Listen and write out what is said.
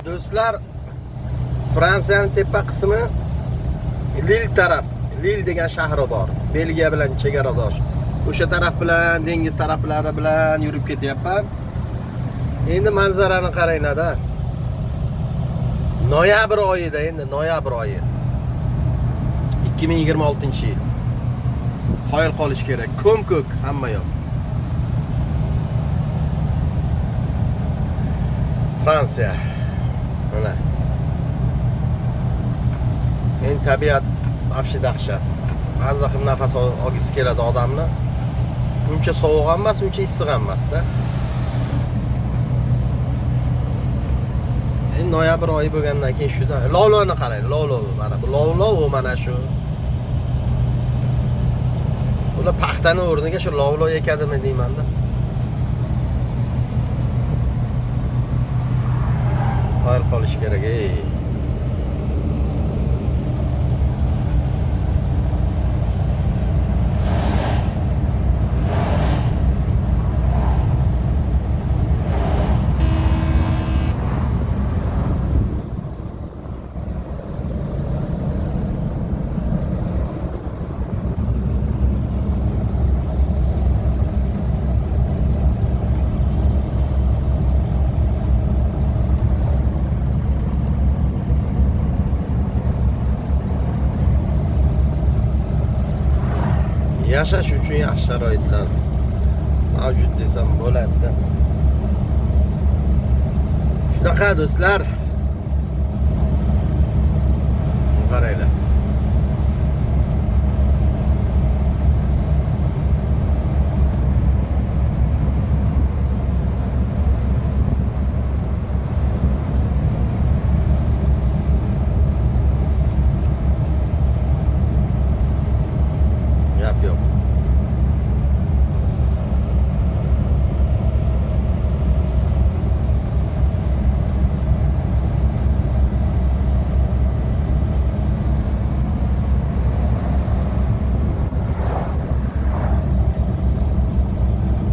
Do'stlar, Fransiyaning tepa qismi Lil taraf. Lil degan shahri bor. Belgiya bilan chegaradosh. O'sha taraf bilan, dengiz taraflari bilan yurib ketyapman. Endi manzarani qaranglar-da. Noyabr oyida, endi noyabr oyi. 2026-yil. Qoyil qolish kerak. Ko'm-ko'k hamma yoq. Fransiya. Mana. Endi tabiat vahshiy dahshat. Ba'zi qilib nafas olgisi keladi odamni. Uncha sovuq ham emas, uncha issiq ham emas-da. Endi noyabr oyi bo'lgandan keyin shuda lovlovni qarang, lovlov. Mana bu lovlov mana shu. Ular paxtani o'rniga shu lovlov ekadimi deyman-da. Qoyil qolish kerak, ey. Yashash uchun yaxshi sharoitlar mavjud desam bo'ladi. Shunaqa do'stlar. Qaranglar.